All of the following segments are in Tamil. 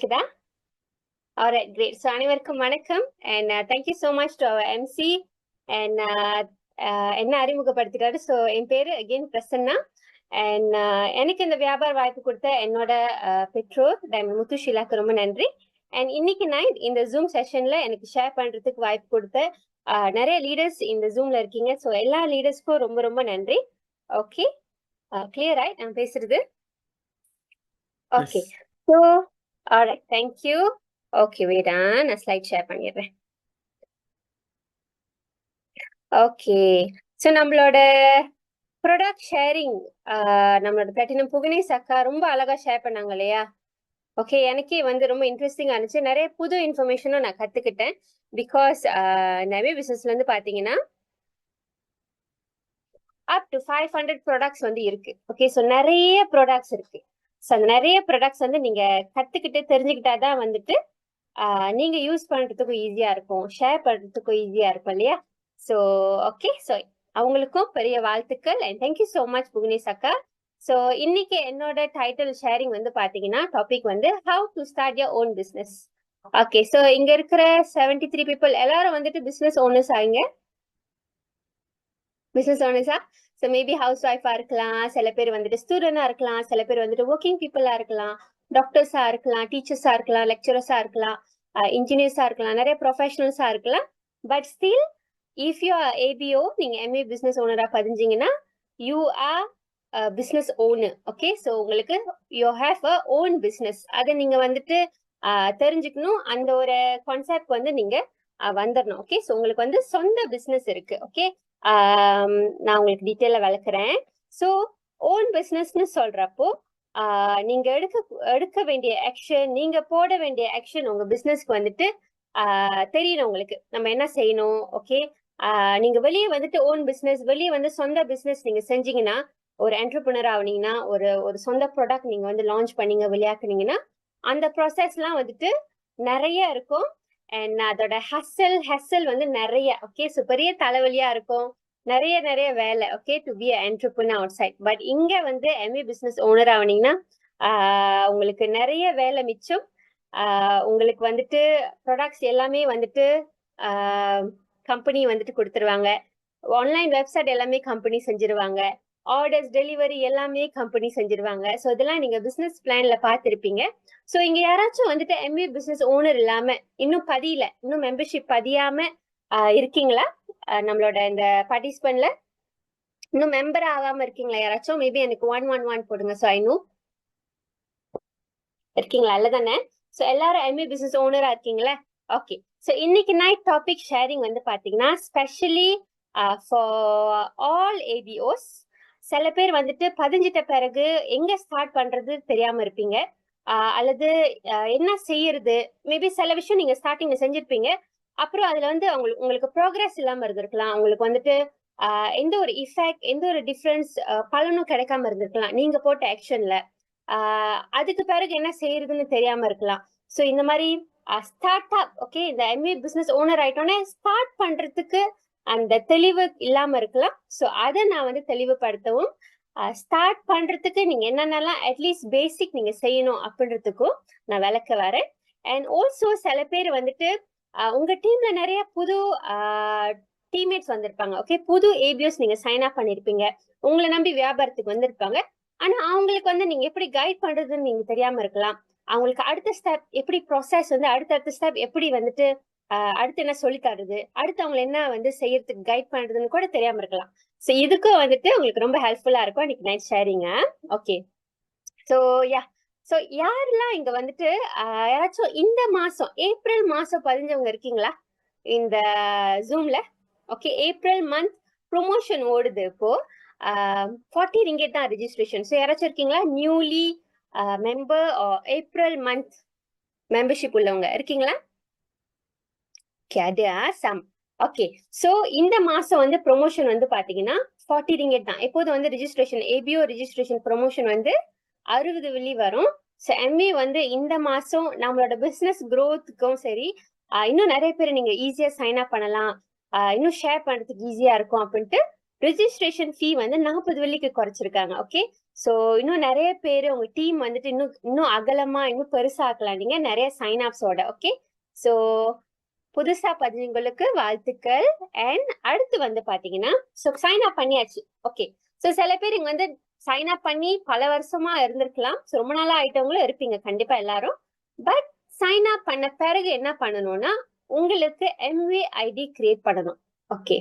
கேக்குதா? Alright, great. So அனைவருக்கும் வணக்கம் and thank you so much to our MC and என்ன அறிமுகப்படுத்திட்டாரு. ஸோ என் பேரு அகெயின் பிரசன்னா and எனக்கு இந்த வியாபார வாய்ப்பு கொடுத்த என்னோட பெற்றோர் டைமண்ட் முத்துஷீலாக்கு ரொம்ப நன்றி. அண்ட் இன்னைக்கு நைட் இந்த ஜூம் செஷன்ல எனக்கு ஷேர் பண்றதுக்கு வாய்ப்பு கொடுத்த நிறைய லீடர்ஸ் இந்த ஜூம்ல இருக்கீங்க. ஸோ எல்லா லீடர்ஸ்க்கும் ரொம்ப ரொம்ப நன்றி. ஓகே, கிளியர் ஆயிட் நான் பேசுறது? Okay, so alright, thank you. Okay, wait நான் ஸ்லைட் ஷேர் பண்ணிடுறேன். ஓகே, ஸோ நம்மளோட ப்ராடக்ட் ஷேரிங் நம்மளோட பிளாட்டினம் புகனேஷ் அக்கா ரொம்ப அழகா ஷேர் பண்ணாங்க இல்லையா? ஓகே, எனக்கே வந்து ரொம்ப இன்ட்ரெஸ்டிங்கா இருந்துச்சு. நிறைய புது இன்ஃபர்மேஷனும் நான் கத்துக்கிட்டேன். பிகாஸ் நிறைய பிசினஸ்ல இருந்து பாத்தீங்கன்னா அப் டு 500 ப்ராடக்ட்ஸ் வந்து இருக்கு. ஓகே, ஸோ நிறைய ப்ராடக்ட்ஸ் இருக்கு. ஸோ அந்த நிறைய ப்ராடக்ட்ஸ் வந்து நீங்க கத்துக்கிட்டு தெரிஞ்சுக்கிட்டாதான் வந்துட்டு நீங்க யூஸ் பண்றதுக்கும் ஈஸியா இருக்கும், ஷேர் பண்றதுக்கும் ஈஸியா இருக்கும் இல்லையா? ஸோ ஓகே, ஸோ அவங்களுக்கும் பெரிய வாழ்த்துக்கள் அண்ட் தேங்க்யூ ஸோ மச் புகனேஷ் அக்கா. ஸோ இன்னைக்கு என்னோட டைட்டில் ஷேரிங் வந்து பாத்தீங்கன்னா டாபிக் வந்து how to start your own business. Okay, so இங்க இருக்கிற 73 பீப்புள் எல்லாரும் வந்துட்டு பிசினஸ் ஓனர்ஸ் ஆகிங்க. பிசினஸ் ஓனர்ஸா? ஸோ மேபி ஹவுஸ் ஒய்ஃபா இருக்கலாம், சில பேர் வந்துட்டு ஸ்டூடெண்டா இருக்கலாம், சில பேர் வந்துட்டு ஒர்க்கிங் பீப்புளா இருக்கலாம், டாக்டர்ஸா இருக்கலாம், டீச்சர்ஸா இருக்கலாம், லெக்சரர்ஸா இருக்கலாம், இன்ஜினியர்ஸா இருக்கலாம், நிறைய ப்ரொஃபஷனல்ஸா இருக்கலாம். But still if you are ABO, நீங்க எம்ஏ பிசினஸ் ஓனரா பதிஞ்சீங்கன்னா you are business owner. Okay, so உங்களுக்கு you have a own business. அதை நீங்க வந்துட்டு தெரிஞ்சுக்கணும். அந்த ஒரு கான்செப்ட் வந்து நீங்க வந்துடணும். ஓகே, ஸோ உங்களுக்கு வந்து சொந்த பிசினஸ் இருக்கு. ஓகே, நான் உங்களுக்கு டீட்டெயிலா விளக்குறேன். ஸோ ஓன் பிசினஸ்ன்னு சொல்றப்போ நீங்க எடுக்க வேண்டிய ஆக்ஷன், நீங்க போட வேண்டிய ஆக்ஷன் உங்க பிசினஸ்க்கு வந்துட்டு தெரியணும். உங்களுக்கு நம்ம என்ன செய்யணும்? ஓகே, நீங்க வெளியே வந்துட்டு ஓன் பிசினஸ், வெளியே வந்து சொந்த பிசினஸ் நீங்க செஞ்சீங்கன்னா, ஒரு என்டர்பிரினர் ஆகுனீங்கன்னா, ஒரு சொந்த ப்ராடக்ட் நீங்க வந்து லான்ச் பண்ணீங்க, வெளியாக்குனீங்கன்னா, அந்த ப்ராசஸ்லாம் வந்துட்டு நிறைய இருக்கும். அண்ட் அதோட ஹெசல் வந்து நிறைய. ஓகே, ஸோ பெரிய தலைவலியா இருக்கும், நிறைய நிறைய வேலை. Okay, to be entrepreneur outside. But இங்க வந்து எம்ஏ பிசினஸ் ஓனர் ஆகுனீங்கன்னா உங்களுக்கு நிறைய வேலை மிச்சம். உங்களுக்கு வந்துட்டு ப்ராடக்ட்ஸ் எல்லாமே வந்துட்டு கம்பெனி வந்துட்டு கொடுத்துருவாங்க. ஆன்லைன் வெப்சைட் எல்லாமே கம்பெனி செஞ்சிருவாங்க. ஆர்டர்ஸ், டெலிவரி எல்லாமே கம்பெனி செஞ்சிருவாங்க. ஸோ இதெல்லாம் நீங்க பிசினஸ் பிளான்ல பார்த்துருப்பீங்க. ஸோ இங்க யாராச்சும் வந்துட்டு எம்ஏ பிசினஸ் ஓனர் இல்லாம இன்னும் பதியல, இன்னும் மெம்பர்ஷிப் பதியாம இருக்கீங்களா? நம்மளோட இந்த பார்ட்டிசிபென்ட்ல இன்னும் மெம்பர் ஆகாம இருக்கீங்களா யாராச்சும்? மேபி எனக்கு 111 போடுங்க. ஸோ ஐ நோ இருக்கீங்களா? இல்லதானே? ஸோ எல்லாரும் எம்ஏ பிசினஸ் ஓனரா இருக்கீங்களா? ஓகே, ஸோ இன்னைக்கு நைட் டாபிக் ஷேரிங் வந்து பாத்தீங்கன்னா ஸ்பெஷலி ஃபார் ஆல் ஏபிஓஸ். சில பேர் வந்துட்டு பதிஞ்சிட்ட பிறகு எங்க ஸ்டார்ட் பண்றது தெரியாம இருப்பீங்க, அல்லது என்ன செய்யறது. மேபி சில விஷயம் நீங்க ஸ்டார்டிங்ல செஞ்சிருப்பீங்க, அப்புறம் அதுல வந்து உங்களுக்கு ப்ரோக்ரஸ் இல்லாம இருந்திருக்கலாம், உங்களுக்கு வந்துட்டு எந்த ஒரு இஃபெக்ட், எந்த ஒரு டிஃபரன்ஸ், பலனும் கிடைக்காம இருந்திருக்கலாம் நீங்க போட்ட ஆக்ஷன்ல. அதுக்கு பிறகு என்ன செய்யறதுன்னு தெரியாம இருக்கலாம். ஸோ இந்த மாதிரி ஸ்டார்ட் அப், ஓகே, இந்த எம்ஏ பிசினஸ் ஓனர் ஆயிட்டோன்னே ஸ்டார்ட் பண்றதுக்கு அந்த தெளிவு இல்லாம இருக்கலாம். ஸோ அதை நான் வந்து தெளிவுபடுத்தவும், ஸ்டார்ட் பண்றதுக்கு நீங்க என்னென்னலாம் அட்லீஸ்ட் பேசிக் நீங்க செய்யணும் அப்படின்றதுக்கும் நான் விளக்க வரேன். அண்ட் ஆல்சோ சில பேர் வந்துட்டு உங்க டீம்ல நிறைய புது டீம்மேட்ஸ் வந்திருப்பாங்க. ஓகே, புது ஏபிஎஸ் நீங்க சைன் அப் பண்ணிருப்பீங்க, உங்களை நம்பி வியாபாரத்துக்கு வந்திருப்பாங்க. ஆனா அவங்களுக்கு வந்து நீங்க எப்படி கைட் பண்றதுன்னு நீங்க தெரியாம இருக்கலாம். அவங்களுக்கு அடுத்த ஸ்டெப் எப்படி, ப்ராசஸ் வந்து அடுத்தடுத்த ஸ்டெப் எப்படி வந்துட்டு அடுத்து என்ன சொல்லி தருது, அடுத்து அவங்க என்ன வந்து செய்யறதுக்கு கைட் பண்றதுன்னு கூட தெரியாம இருக்கலாம். ஸோ இதுக்கும் வந்துட்டு உங்களுக்கு ரொம்ப ஹெல்ப்ஃபுல்லா இருக்கும் இன்னைக்கு நைட் ஷேரிங்க. ஓகே, ஸோ யா, ஸோ யாரெல்லாம் இங்க வந்துட்டு யாராச்சும் இந்த மாசம் ஏப்ரல் மாசம் பதிஞ்சவங்க இருக்கீங்களா இந்த ஜூம்ல? ஓகே, ஏப்ரல் மந்த் ப்ரொமோஷன் ஓடுது இப்போ. 40 ரிங்கெட் தான் ரெஜிஸ்ட்ரேஷன். ஸோ யாராச்சும் இருக்கீங்களா newly member April month membership உள்ளவங்க இருக்கீங்களா? ஓகே, ஸோ இந்த மாசம் வந்து ப்ரொமோஷன் வந்து பாத்தீங்கன்னா 40 ரிங்கெட் தான். எப்போது வந்து ரெஜிஸ்ட்ரேஷன், ஏபிஓ ரெஜிஸ்ட்ரேஷன் ப்ரொமோஷன் வந்து 60 வெள்ளி வரும். ஸோ எம்ஏ வந்து இந்த மாசம் நம்மளோட பிசினஸ் க்ரோத்துக்கும் சரி, இன்னும் நிறைய பேர் நீங்க ஈஸியா சைன் அப் பண்ணலாம், இன்னும் ஷேர் பண்றதுக்கு ஈஸியா இருக்கும் அப்படின்ட்டு ரெஜிஸ்ட்ரேஷன் ஃபீ வந்து 40 வெள்ளிக்கு குறைச்சிருக்காங்க. ஓகே, ஸோ இன்னும் நிறைய பேர் உங்க டீம் வந்துட்டு இன்னும் அகலமா இன்னும் பெருசாக்கலாம் நீங்க நிறைய சைன் அப்ஸோட. ஓகே, ஸோ புதுசா பதினவங்களுக்கு வாழ்த்துக்கள். அண்ட் அடுத்து வந்து பாத்தீங்கன்னா ஸோ சைன் அப் பண்ணியாச்சு. ஓகே, ஸோ சில பேர் இங்க வந்து சைன் அப் பண்ணி பல வருஷமா இருந்திருக்கலாம். ஸோ ரொம்ப நாளா ஆயிட்டவங்களும் இருப்பீங்க கண்டிப்பா எல்லாரும். பட் சைன் அப் பண்ண பிறகு என்ன பண்ணணும்னா உங்களுக்கு எம்வி ஐடி கிரியேட் பண்ணணும். ஓகே,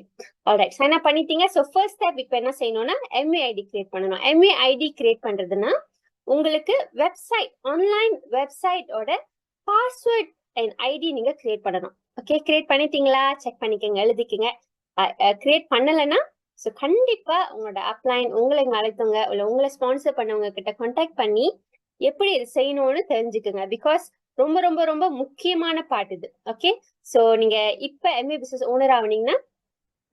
ஆல்ரைட், சைன் அப் பண்ணிட்டீங்க. ஸோ ஃபர்ஸ்ட் ஸ்டெப் இப்போ என்ன செய்யணும்னா எம்வி ஐடி கிரியேட் பண்ணணும். எம்வி ஐடி கிரியேட் பண்றதுன்னா உங்களுக்கு வெப்சைட், ஆன்லைன் வெப்சைட்டோட பாஸ்வேர்ட் அண்ட் ஐடி நீங்க கிரியேட் பண்ணணும். ஓகே, கிரியேட் பண்ணிட்டீங்களா? செக் பண்ணிக்கோங்க, எழுதிக்கங்க. கிரியேட் பண்ணலைன்னா ஸோ கண்டிப்பா உங்களோட அப்ளைன் உங்களை அழைத்தவங்க இல்லை உங்களை ஸ்பான்சர் பண்ணவங்க கிட்ட கான்டாக்ட் பண்ணி எப்படி இது செய்யணும்னு தெரிஞ்சுக்குங்க. பிகாஸ் ரொம்ப ரொம்ப ரொம்ப முக்கியமான பார்ட் இது. ஓகே, ஸோ நீங்க இப்ப எம்ஏ பிசினஸ் ஓனர் ஆனீங்கன்னா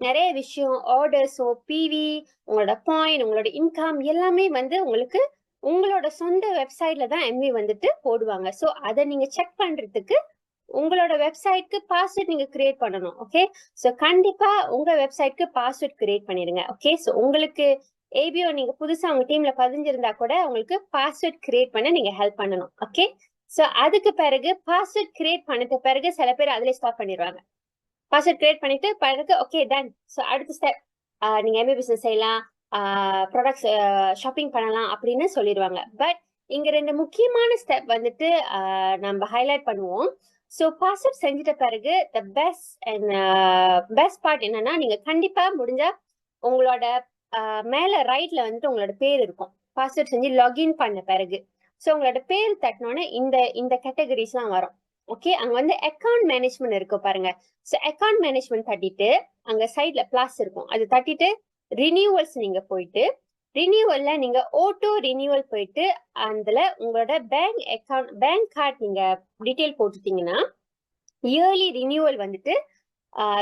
நிறைய விஷயம், ஆர்டர்ஸோ பிவி, உங்களோட பாயிண்ட், உங்களோட இன்கம் எல்லாமே வந்து உங்களுக்கு உங்களோட சொந்த வெப்சைட்ல தான் எம்வி வந்துட்டு போடுவாங்க. ஸோ அதை நீங்க செக் பண்றதுக்கு உங்களோட வெப்சைட்க்கு பாஸ்வேர்ட் நீங்க கிரியேட் பண்ணணும். ஓகே, ஸோ கண்டிப்பா உங்க வெப்சைட்க்கு பாஸ்வேர்ட் கிரியேட் பண்ணிடுங்க. ஓகே, ஸோ உங்களுக்கு ஏபிஓ நீங்க புதுசா உங்க டீம்ல பதிஞ்சிருந்தா கூட உங்களுக்கு பாஸ்வேர்ட் கிரியேட் பண்ண நீங்க ஹெல்ப் பண்ணணும். ஓகே, ஸோ அதுக்கு பிறகு பாஸ்வேர்ட் கிரியேட் பண்ணிட்ட பிறகு சில பேர் அதுல ஸ்டாப் பண்ணிடுவாங்க. பாஸ்வேர்ட் கிரியேட் பண்ணிட்டு பிறகு ஓகே டன். ஸோ அடுத்த ஸ்டெப் நீங்க எம்ஏ பிசினஸ் செய்யலாம், ப்ராடக்ட்ஸ் ஷாப்பிங் பண்ணலாம் அப்படின்னு சொல்லிடுவாங்க. பட் இங்க ரெண்டு முக்கியமான ஸ்டெப் வந்துட்டு நம்ம ஹைலைட் பண்ணுவோம். ஸோ பாஸ்வேர்ட் செஞ்சிட்ட பிறகு த பெஸ்ட் பார்ட் என்னன்னா நீங்க கண்டிப்பா முடிஞ்சா உங்களோட மேல ரைட்ல வந்துட்டு உங்களோட பேர் இருக்கும். பாஸ்வேர்ட் செஞ்சு லாகின் பண்ண பிறகு ஸோ உங்களோட பேர் தட்டினோன்னே இந்த கேட்டகரிஸ்லாம் வரும். ஓகே, அங்க வந்து அக்கௌண்ட் மேனேஜ்மெண்ட் இருக்கும் பாருங்க. ஸோ அக்கௌண்ட் மேனேஜ்மெண்ட் தட்டிட்டு அங்க சைட்ல பிளாஸ் இருக்கும், அது தட்டிட்டு ரினியூவல்ஸ் நீங்க போயிட்டு ரினியூவல்ல நீங்க ஓட்டோ ரினியூவல் போயிட்டு அதுல உங்களோட பேங்க் கார்டு நீங்க டீட்டெயில் போட்டுட்டீங்கன்னா இயர்லி ரினியூவல் வந்துட்டு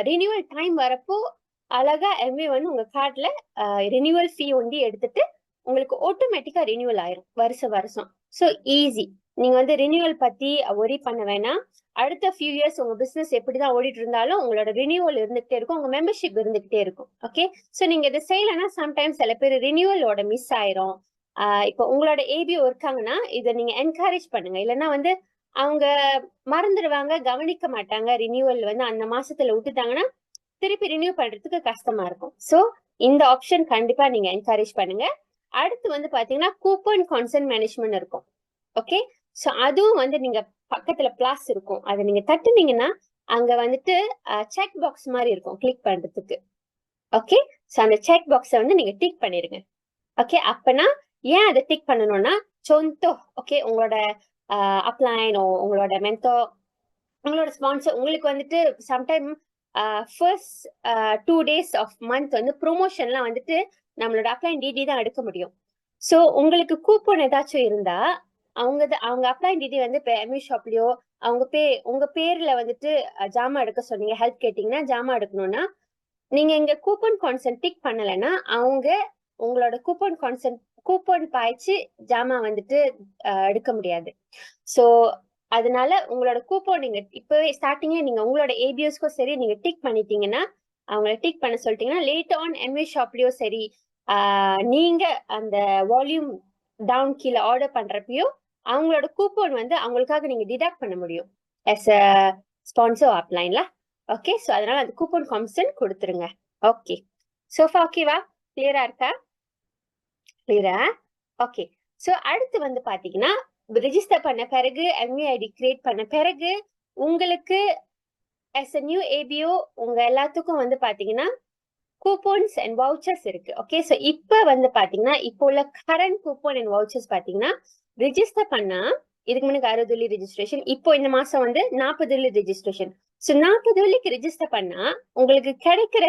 ரினியூவல் டைம் வரப்போ அழகா எம்ஏ வந்து உங்க கார்டுல ரினியூவல் ஃபீ வந்து எடுத்துட்டு உங்களுக்கு ஆட்டோமேட்டிக்கா ரினியூவல் ஆயிரும் வருஷம். So easy. நீங்க வந்து ரினியூவல் பத்தி ஒரி பண்ண வேணாம். அடுத்த ஃபியூ இயர்ஸ் உங்க பிசினஸ் எப்படிதான் ஓடிட்டு இருந்தாலும் உங்களோட ரினியூவல் இருந்துகிட்டே இருக்கும், உங்க மெம்பர்ஷிப் இருந்துகிட்டே இருக்கும். ஓகே, ஸோ நீங்க இதை செய்யலைன்னா சம்டைம்ஸ் சில பேர் ரினியூவலோட மிஸ் ஆயிரும். இப்போ உங்களோட ஏபிஓ இருக்காங்கன்னா இதை நீங்க என்கரேஜ் பண்ணுங்க. இல்லைன்னா வந்து அவங்க மறந்துடுவாங்க, கவனிக்க மாட்டாங்க, ரினியூவல் வந்து அந்த மாசத்துல விட்டுட்டாங்கன்னா திருப்பி ரினியூ பண்றதுக்கு கஷ்டமா இருக்கும். ஸோ இந்த ஆப்ஷன் கண்டிப்பா நீங்க என்கரேஜ் பண்ணுங்க. அடுத்து வந்து பாத்தீங்கன்னா கூப்பன் கான்சென்ட் மேனேஜ்மெண்ட் இருக்கும். ஓகே, ஸோ அதுவும் வந்து நீங்க பக்கத்துல பிளாஸ் இருக்கும், அதை நீங்க தட்டுனீங்கன்னா அங்க வந்துட்டு செக் பாக்ஸ் மாதிரி இருக்கும் கிளிக் பண்றதுக்கு. ஓகே, ஸோ அந்த செக் பாக்ஸை வந்து நீங்க டிக் பண்ணிருங்க. ஓகே, அப்பனா ஏன் அதை டிக் பண்ணணும்னா சொந்தோ ஓகே உங்களோட அப்ளைனோ உங்களோட மென்டோ உங்களோட ஸ்பான்சர் உங்களுக்கு வந்துட்டு sometime first 2 days of month வந்து ப்ரொமோஷன்லாம் வந்துட்டு நம்மளோட அப்ளைன் டிடி தான் எடுக்க முடியும். ஸோ உங்களுக்கு கூப்பன் ஏதாச்சும் இருந்தா அவங்க அப்ளைன் டிடி வந்து இப்போ எம்இ ஷாப்லயோ உங்க பேர்ல வந்துட்டு ஜாமா எடுக்க சொன்னீங்க, ஹெல்ப் கேட்டீங்கன்னா ஜாமா எடுக்கணும்னா நீங்க இங்க கூப்பன் கான்சென்ட் டிக் பண்ணலைன்னா அவங்க உங்களோட கூப்பன் பாய்ச்சி ஜாமா வந்துட்டு எடுக்க முடியாது. ஸோ அதனால உங்களோட கூப்பன் நீங்க இப்பவே ஸ்டார்டிங்ல நீங்க உங்களோட ஏபிஎஸ்க்கும் சரி நீங்க டிக் பண்ணிட்டீங்கன்னா அவங்கள டிக் பண்ண சொல்லிட்டீங்கன்னா லேட் ஆன் எம்ஏ ஷாப்லயோ சரி நீங்க அந்த வால்யூம் டவுன் கீழே ஆர்டர் பண்றப்பயோ அவங்களோட கூப்பன் வந்து அவங்களுக்காக நீங்க டிடக்ட் பண்ண முடியும் எஸ் அ ஸ்பான்சர் அப்ளைன்ல. ஓகே, ஸோ அதனால அந்த கூப்பன் கான்சென்ட் கொடுத்துருங்க. ஓகே, சோஃபா ஓகேவா? கிளியரா இருக்கா? கிளியரா? ஓகே, ஸோ அடுத்து வந்து பாத்தீங்கன்னா ரிஜிஸ்டர் பண்ண பிறகு எம்ஏ ஐடி கிரியேட் பண்ண பிறகு உங்களுக்கு as a நியூ ஏபிஓ உங்க எல்லாத்துக்கும் வந்து பாத்தீங்கன்னா கூப்பன்ஸ் அண்ட் வவுச்சர்ஸ் இருக்கு. ஓகே, ஸோ இப்போ வந்து பாத்தீங்கன்னா இப்போ உள்ள கரண்ட் கூப்பன் அண்ட் வவுச்சர்ஸ் பாத்தீங்கன்னா ரிஜிஸ்டர் பண்ணா இதுக்கு முன்னாடி 60 வெள்ளி ரெஜிஸ்ட்ரேஷன், இப்போ இந்த மாசம் வந்து 40 வெள்ளி ரெஜிஸ்ட்ரேஷன். ஸோ 40 வெள்ளிக்கு ரெஜிஸ்டர் பண்ணா உங்களுக்கு கிடைக்கிற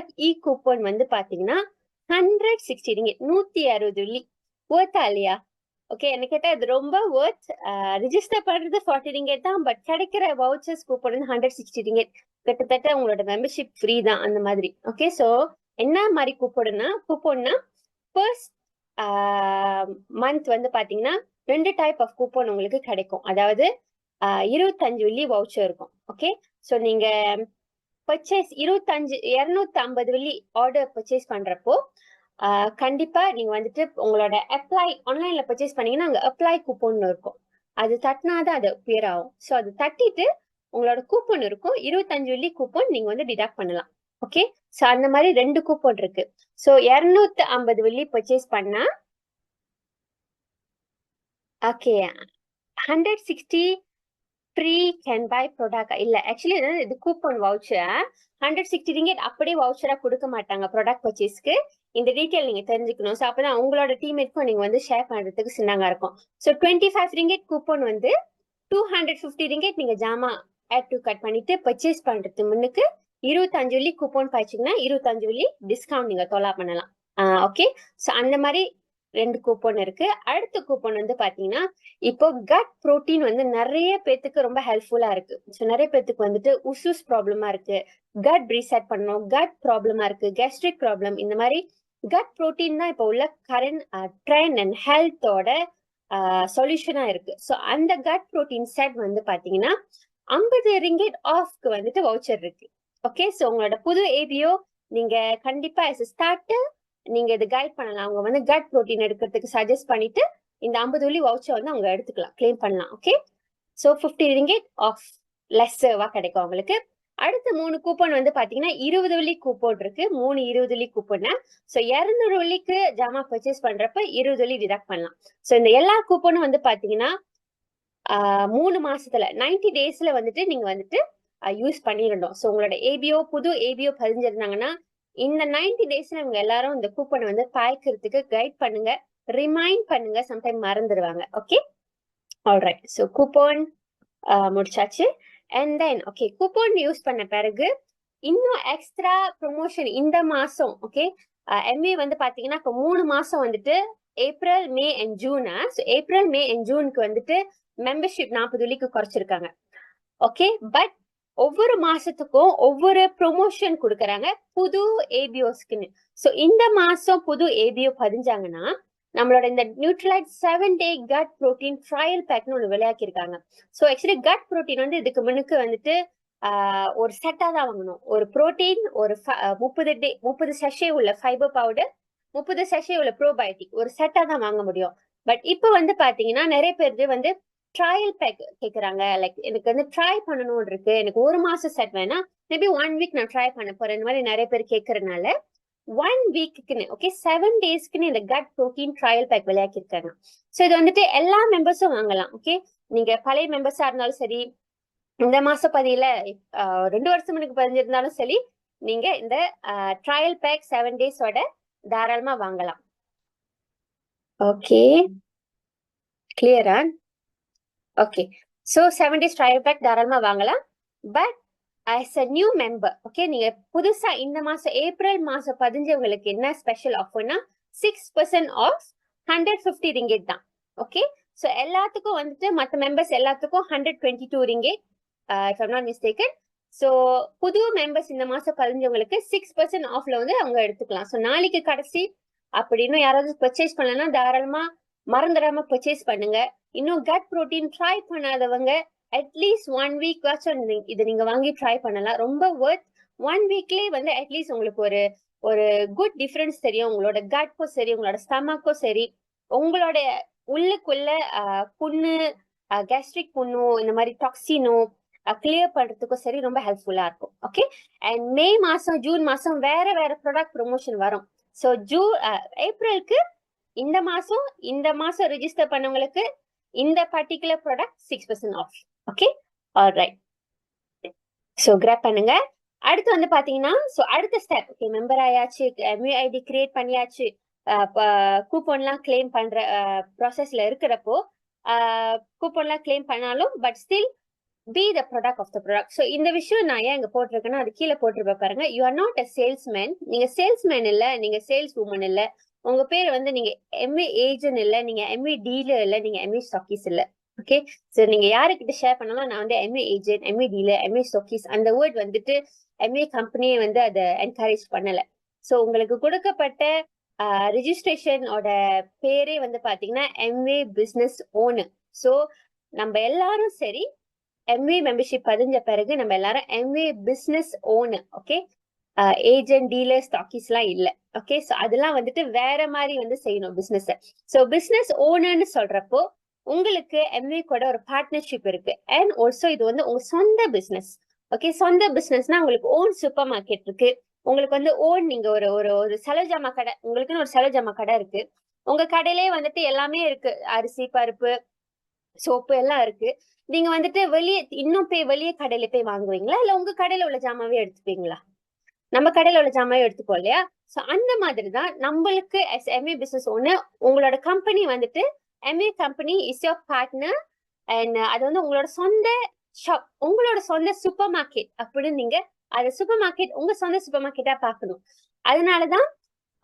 கூப்பன் வந்து பாத்தீங்கன்னா 160 ரிங்கிட், 160 வெள்ளி. ஒர்த்தா இல்லையா? ஓகே, என்ன கேட்டா இது ரொம்ப ஒர்த். ரிஜிஸ்டர் பண்றது 40 ரிங்கெட் தான், பட் கிடைக்கிற வவுச்சர்ஸ் கூப்பன் வந்து 160 ரிங்கெட். கிட்டத்தட்ட உங்களோட மெம்பர்ஷிப் ஃப்ரீ தான் அந்த மாதிரி. ஓகே, ஸோ என்ன மாதிரி கூப்பன்னா ஃபர்ஸ்ட் மந்த் வந்து பாத்தீங்கன்னா 2 டைப் ஆஃப் கூப்பன் உங்களுக்கு கிடைக்கும். அதாவது 25 வெள்ளி வவுச்சர் இருக்கும். ஓகே, ஸோ நீங்க பர்ச்சேஸ் 250 வெள்ளி ஆர்டர் பர்ச்சேஸ் பண்றப்போ கண்டிப்பா நீங்க வந்துட்டு உங்களோட அப்ளை ஆன்லைன்ல பர்ச்சேஸ் பண்ணீங்கன்னா அங்க அப்ளை கூப்பன் இருக்கும். அது தட்டினாதான் அது அப்பியர் ஆகும். ஸோ அது தட்டிட்டு உங்களோட கூப்பன் இருக்கும். 25 வெள்ளி கூப்பன் நீங்க வந்து டிடக்ட் பண்ணலாம். ஓகே, ஸோ அந்த மாதிரி 2 கூப்பன் இருக்கு. ஸோ 250 வெள்ளி பர்ச்சேஸ் பண்ணா okay 160 free can buy product இல்ல ஆக்சுவலி இது கூப்பன் வவுச்சர் 160 ரிங்கெட் அப்படியே வவுச்சரா கொடுக்க மாட்டாங்க ப்ராடக்ட் பர்ச்சேஸ்க்கு. இந்த டீட்டெயில் நீங்க தெரிஞ்சுக்கணும். ஸோ அப்பதான் உங்களோட டீம்மேட்க்கும் நீங்க வந்து ஷேர் பண்றதுக்கு சின்னங்க இருக்கும். ஸோ 25 ரிங்கெட் கூப்பன் வந்து 250 ரிங்கெட் நீங்க ஜாமா ஆட் டு கட் பண்ணிட்டு பர்ச்சேஸ் பண்றது முன்னுக்கு 25 வெள்ளி கூப்பன் பாய்ச்சிங்கன்னா 25 வெள்ளி டிஸ்கவுண்ட் நீங்க தொலா பண்ணலாம். ஓகே, ஸோ அந்த மாதிரி 2 கூப்பன் இருக்கு. அடுத்த கூப்பன் வந்து பாத்தீங்கன்னா இப்போ கட் புரோட்டீன் வந்து நிறைய பேத்துக்கு ரொம்ப ஹெல்ப்ஃபுல்லா இருக்கு. ஸோ நிறைய பேத்துக்கு வந்துட்டு உசூஸ் ப்ராப்ளமா இருக்கு, கட் ரீசெட் பண்ணணும், கட் ப்ராப்ளமா இருக்கு, கேஸ்ட்ரிக் ப்ராப்ளம், இந்த மாதிரி கட் புரோட்டீன் தான் இப்போ உள்ள கரண்ட் ட்ரெண்ட் அண்ட் ஹெல்த்தோட சொல்யூஷனா இருக்கு. ஸோ அந்த கட் புரோட்டீன் செட் வந்து பாத்தீங்கன்னா 50 ரிங்கெட் ஆஃப்க்கு வந்துட்டு வவுச்சர் இருக்கு. ஓகே, ஸோ உங்களோட புது ஏபிஓ நீங்க கண்டிப்பா ஸ்டார்ட் நீங்க இது கைட் பண்ணலாம். அவங்க வந்து கட் புரோட்டீன் எடுக்கிறதுக்கு சஜஸ்ட் பண்ணிட்டு இந்த 50 வெள்ளி வவுச்சர் வந்து அவங்க எடுத்துக்கலாம், கிளைம் பண்ணலாம். ஓகே, ஸோ 50 ரிங்கெட் ஆஃப் லெஸ்ஸர்வா கிடைக்கும் அவங்களுக்கு. அடுத்த 3 கூப்பன் வந்து பாத்தீங்கன்னா 20 வெள்ளி கூப்பன் இருக்கு. 3 20 வெள்ளி கூப்பன். ஸோ 200 வெள்ளிக்கு ஜாமா பர்ச்சேஸ் பண்றப்ப 20 வெள்ளி டிடக்ட் பண்ணலாம். ஸோ இந்த எல்லா கூப்பனும் வந்து பாத்தீங்கன்னா 3 மாசத்துல 90 டேஸ்ல வந்துட்டு நீங்க வந்துட்டு யூஸ் பண்ணிடணும். ஸோ உங்களோட ஏபிஓ புது ஏபிஓ பதிஞ்சிருந்தாங்கன்னா இந்த 90 டேஸ்ல அவங்க எல்லாரும் இந்த கூப்பனை வந்து பாய்க்கிறதுக்கு கைட் பண்ணுங்க, ரிமைண்ட் பண்ணுங்க, சம்டைம் மறந்துடுவாங்க. Okay, alright. ஸோ கூப்பன் முடிச்சாச்சு. And then okay, coupon use பண்ண பிறகு இன்னும் எக்ஸ்ட்ரா ப்ரொமோஷன் இந்த மாசம். ஓகே, எம்ஏ வந்து பாத்தீங்கன்னா இப்போ 3 மாசம் வந்துட்டு ஏப்ரல் மே அண்ட் ஜூனா. ஸோ ஏப்ரல் மே அண்ட் ஜூனுக்கு வந்துட்டு மெம்பர்ஷிப் 40 வெள்ளிக்கு குறைச்சிருக்காங்க. ஓகே, பட் ஒவ்வொரு மாசத்துக்கும் ஒவ்வொரு ப்ரொமோஷன் கொடுக்கறாங்க புது ஏபிஓஸ்க்குன்னு. ஸோ இந்த மாசம் புது ஏபிஓ பதிஞ்சாங்கன்னா நம்மளோட இந்த Nutrilite 7-day gut protein trial பேக்னு ஒன்று விளையாக்கிருக்காங்க. ஸோ ஆக்சுவலி கட் ப்ரோட்டீன் வந்து இதுக்கு முன்னுக்கு வந்துட்டு ஒரு செட்டா தான் வாங்கணும். ஒரு ப்ரோட்டீன் ஒரு 30 செஷே உள்ள ஃபைபர் பவுடர், 30 செஷே உள்ள ப்ரோபயோட்டிக் ஒரு செட்டா தான் வாங்க முடியும். பட் இப்போ வந்து பாத்தீங்கன்னா நிறைய பேர் வந்து ட்ரையல் பேக் கேக்குறாங்க. லைக் எனக்கு வந்து ட்ரை பண்ணணும் இருக்கு, எனக்கு 1 மாசம் செட் வேணா மேபி 1 வீக் நான் ட்ரை பண்ண போறேன், இந்த மாதிரி நிறைய பேர் கேட்கறதுனால 1 வீக்குன்னு ஓகே 7 டேஸ்க்குன்னு இந்த கட் ப்ரோட்டீன் ட்ரையல் பேக் விளையாக்கிருக்காங்க. ஸோ இது வந்துட்டு எல்லா மெம்பர்ஸும் வாங்கலாம். ஓகே, நீங்க பழைய மெம்பர்ஸா இருந்தாலும் சரி, இந்த மாசம் பதியில 2 வருஷம் முன்னுக்கு பதிஞ்சிருந்தாலும் சரி, நீங்க இந்த ட்ரையல் பேக் 7 டேஸோட தாராளமா வாங்கலாம். ஓகே, கிளியரா? Okay, so 7 days trial back தாராளமா வாங்கலாம். But as a new member okay, நீங்க புதுசா இந்த மாசம் ஏப்ரல் மாசம் பதிஞ்சவங்களுக்கு என்ன ஸ்பெஷல் ஆஃபர்னா 6% ஆஃப் 150 ரிங்கெட் தான். ஓகே, ஸோ எல்லாத்துக்கும் வந்துட்டு மற்ற மெம்பர்ஸ் எல்லாத்துக்கும் 122 ringgit if I'm not mistaken. So புது மெம்பர்ஸ் இந்த மாசம் பதிஞ்சவங்களுக்கு 6% ஆஃப்ல வந்து அவங்க எடுத்துக்கலாம். ஸோ நாளைக்கு கடைசி அப்படின்னு யாராவது பர்ச்சேஸ் பண்ணலன்னா தாராளமா மறந்துடாம பர்ச்சேஸ் பண்ணுங்க. இன்னும் கட் ப்ரோட்டீன் ட்ரை பண்ணாதவங்க அட்லீஸ்ட் 1 வீக் வாச்சும் இதை நீங்க வாங்கி ட்ரை பண்ணலாம். ரொம்ப ஒர்த். 1 வீக்லயே வந்து அட்லீஸ்ட் உங்களுக்கு ஒரு குட் டிஃபரன்ஸ் தெரியும். உங்களோட கட்க்கும் சரி, உங்களோட ஸ்டமக்கும் சரி, உங்களோட உள்ளுக்குள்ள புண்ணு, கேஸ்ட்ரிக் புண்ணு, இந்த மாதிரி டாக்ஸினோ கிளியர் பண்றதுக்கும் சரி ரொம்ப ஹெல்ப்ஃபுல்லா இருக்கும். ஓகே, அண்ட் மே மாசம் ஜூன் மாசம் வேற வேற ப்ராடக்ட் ப்ரொமோஷன் வரும். ஸோ ஏப்ரலுக்கு இந்த மாசம் ரெஜிஸ்டர் பண்ணவங்களுக்கு இந்த particular product 6% off. Okay, alright. So grab பண்ணுங்க. அடுத்து வந்து பாத்தீங்கன்னா ஸோ அடுத்த ஸ்டெப் ஓகே, மெம்பர் ஆயாச்சு, எம்யூஐடி கிரியேட் பண்ணியாச்சு, கூப்பன்லாம் கிளைம் பண்ற ப்ராசஸ்ல இருக்கிறப்போ கூப்பன்லாம் கிளைம் பண்ணாலும் but still be the product of the product. So இந்த விஷயம் நான் ஏன் இங்க போட்டிருக்கேன்னா அது கீழே போட்டிருப்பேன் பாருங்க. You are not a salesman. நீங்க சேல்ஸ்மேன் இல்ல, நீங்க சேல்ஸ் உமன் இல்ல, உங்க பேர் வந்து நீங்க எம்ஏ ஏஜென்ட் இல்ல, நீங்க எம்ஏ டீலர் இல்ல, நீங்க எம்ஏ ஸ்டாக்கிஸ் இல்ல. ஓகே, ஸோ நீங்க யாருக்கிட்ட ஷேர் பண்ணலாம், நான் வந்து MA agent, MA dealer, MA stockists அந்த வேர்ட் வந்துட்டு எம்ஏ கம்பெனியை வந்து அதை என்கரேஜ் பண்ணல. ஸோ உங்களுக்கு கொடுக்கப்பட்ட ரிஜிஸ்ட்ரேஷனோட பேரே வந்து பாத்தீங்கன்னா எம்ஏ பிசினஸ் ஓனர். ஸோ நம்ம எல்லாரும் சரி எம்ஏ மெம்பர்ஷிப் பதிஞ்ச பிறகு நம்ம எல்லாரும் MA business owner. Okay, agent, dealer, stockists எல்லாம் இல்ல. ஓகே. சோ அதெல்லாம் வந்துட்டு வேற மாதிரி வந்து செய்யணும் பிசினஸ். சோ பிசினஸ் ஓனர்னு சொல்றப்போ உங்களுக்கு எம்வே கூட ஒரு பார்ட்னர்ஷிப் இருக்கு. அண்ட் ஆல்சோ இது வந்து உங்க சொந்த பிசினஸ். ஓகே, சொந்த பிசினஸ்னா உங்களுக்கு ஓன் சூப்பர் மார்க்கெட் இருக்கு. உங்களுக்கு வந்து ஓன் நீங்க ஒரு ஒரு ஒரு சலஜாமா கடை, உங்களுக்குன்னு ஒரு சலஜாமா கடை இருக்கு. உங்க கடையிலே வந்துட்டு எல்லாமே இருக்கு. அரிசி, பருப்பு, சோப்பு எல்லாம் இருக்கு. நீங்க வந்துட்டு இன்னும் வெளிய கடையில போய் வாங்குவீங்களா? இல்ல உங்க கடையில உள்ள ஜாமாவே எடுத்துப்பீங்களா? நம்ம கடையில உள்ள ஜாமாவே எடுத்துப்போம் இல்லையா? சோ அந்த மாதிரிதான் நம்மளுக்கு எம்ஏ பிசினஸ் ஓனர் உங்களோட கம்பெனி வந்துட்டு MA company is your partner. And அது வந்து உங்களோட சொந்த ஷாப், உங்களோட சொந்த சூப்பர் மார்க்கெட் அப்படின்னு நீங்க அது சூப்பர் மார்க்கெட் உங்க சொந்த சூப்பர் மார்க்கெட்டா பார்க்கணும். அதனாலதான்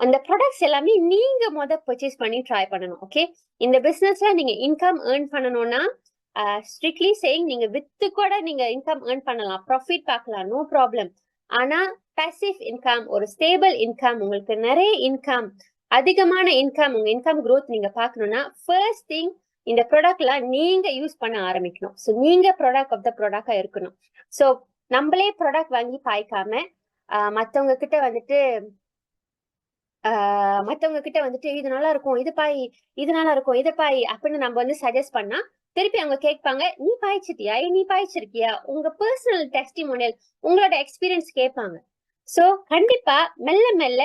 அந்த ப்ராடக்ட்ஸ் எல்லாமே நீங்க பர்ச்சேஸ் பண்ணி ட்ரை பண்ணணும். ஓகே, இந்த பிசினஸ்ல நீங்க இன்கம் ஏர்ன் பண்ணணும்னா ஸ்ட்ரிக்ட்லி சேயிங் நீங்க வித்து கூட நீங்க இன்கம் ஏர்ன் பண்ணலாம், ப்ராஃபிட் பார்க்கலாம், நோ ப்ராப்ளம். ஆனா பாசிவ் இன்கம், ஒரு ஸ்டேபிள் இன்கம், உங்களுக்கு நிறைய இன்கம், அதிகமான இன்கம், உங்க இன்கம் growth நீங்க பார்க்கணும்னா ஃபர்ஸ்ட் திங் இந்த ப்ராடக்ட்லாம் நீங்க யூஸ் பண்ண ஆரம்பிக்கணும். ஸோ நீங்க ப்ராடக்ட் ஆஃப் த ப்ராடக்டா இருக்கணும். ஸோ நம்மளே ப்ராடக்ட் வாங்கி பாய்க்காம மத்தவங்க கிட்ட வந்துட்டு இது நல்லா இருக்கும், இது பாய், இது நல்லா இருக்கும், இது பாய் அப்படின்னு நம்ம வந்து சஜஸ்ட் பண்ணா திருப்பி அவங்க கேட்பாங்க, நீ பாய்ச்சிட்டியா, நீ பாய்ச்சிருக்கியா, உங்க பர்சனல் டெஸ்டிமோனியல், உங்களோட எக்ஸ்பீரியன்ஸ் கேட்பாங்க. சோ கண்டிப்பா மெல்ல மெல்ல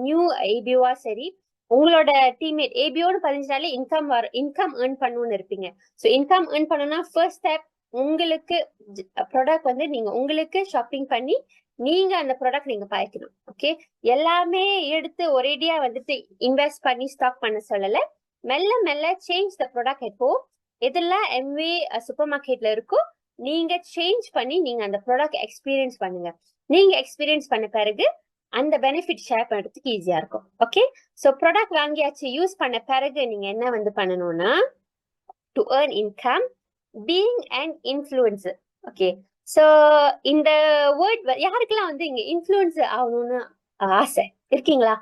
நியூ ஏபிஓவா சரி, உங்களோட டீம்மேட் ஏபிஓன்னு பதிஞ்சாலே இன்கம் ஏர்ன் பண்ணணும்னு இருப்பீங்க. ஸோ இன்கம் ஏர்ன் பண்ணணும்னா ஃபர்ஸ்ட் ஸ்டெப் உங்களுக்கு ப்ராடக்ட் வந்து நீங்க உங்களுக்கு ஷாப்பிங் பண்ணி நீங்க அந்த ப்ராடக்ட் நீங்க பாய்க்கணும். ஓகே, எல்லாமே எடுத்து ஒரேடியா வந்துட்டு இன்வெஸ்ட் பண்ணி ஸ்டாக் பண்ண சொல்லல. மெல்ல மெல்ல சேஞ்ச் த ப்ராடக்ட். எப்போ எதெல்லாம் எம்வே சூப்பர் மார்க்கெட்ல இருக்கோ நீங்க சேஞ்ச் பண்ணி நீங்க அந்த ப்ராடக்ட் எக்ஸ்பீரியன்ஸ் பண்ணுங்க. நீங்க எக்ஸ்பீரியன்ஸ் பண்ண பிறகு அந்த பெனிஃபிட் ஷேர் பண்றதுக்கு ஈஸியா இருக்கும். ஓகே, சோ ப்ராடக்ட் வாங்கியாச்சு, யூஸ் பண்ண பிறகு நீங்க என்ன வந்து பண்ணணும்னா to earn income being and influencer. Okay, so இந்த வேர்ட் யாருக்கெல்லாம் வந்து இங்க இன்ஃப்ளூயன்ஸ் ஆகணும்னு ஆசை இருக்கீங்களா?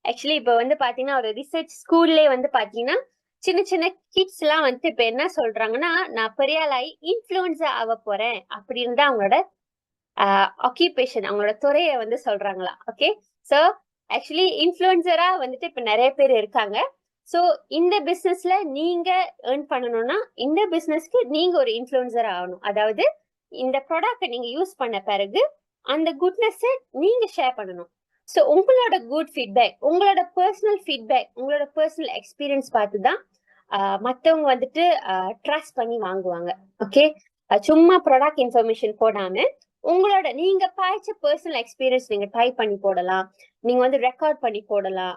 ஆக்சுவலி இப்ப வந்து பாத்தீங்கன்னா ஒரு ரிசர்ச் ஸ்கூல்லே வந்து பாத்தீங்கன்னா சின்ன சின்ன கிட்ஸ் எல்லாம் வந்து இப்ப என்ன சொல்றாங்கன்னா, நான் பெரிய ஆளாகி இன்ஃப்ளூயன்சர் ஆக போறேன் அப்படின்னு தான் அவங்களோட ஆக்கியூபேஷன், அவங்களோட துறையை வந்து சொல்றாங்களா. ஓகே, சோ ஆக்சுவலி இன்ஃப்ளூயன்சரா வந்துட்டு இப்ப நிறைய பேர் இருக்காங்க. சோ இந்த பிசினஸ்ல நீங்க ஏர்ன் பண்ணணும்னா இந்த பிசினஸ்க்கு நீங்க ஒரு இன்ஃப்ளூயன்சர் ஆகணும். அதாவது இந்த ப்ராடக்ட் நீங்க யூஸ் பண்ண பிறகு அந்த குட்னஸ் நீங்க ஷேர் பண்ணணும். ஸோ உங்களோட குட் ஃபீட்பேக், உங்களோட பர்சனல் ஃபீட்பேக், உங்களோட பர்சனல் எக்ஸ்பீரியன்ஸ் பார்த்து தான் மற்றவங்க வந்துட்டு ட்ரஸ்ட் பண்ணி வாங்குவாங்க. ஓகே, சும்மா ப்ராடக்ட் இன்ஃபர்மேஷன் போடாம உங்களோட நீங்க பாய்ச்ச பர்சனல் எக்ஸ்பீரியன்ஸ் நீங்க டைப் பண்ணி போடலாம், நீங்க வந்து ரெக்கார்ட் பண்ணி போடலாம்.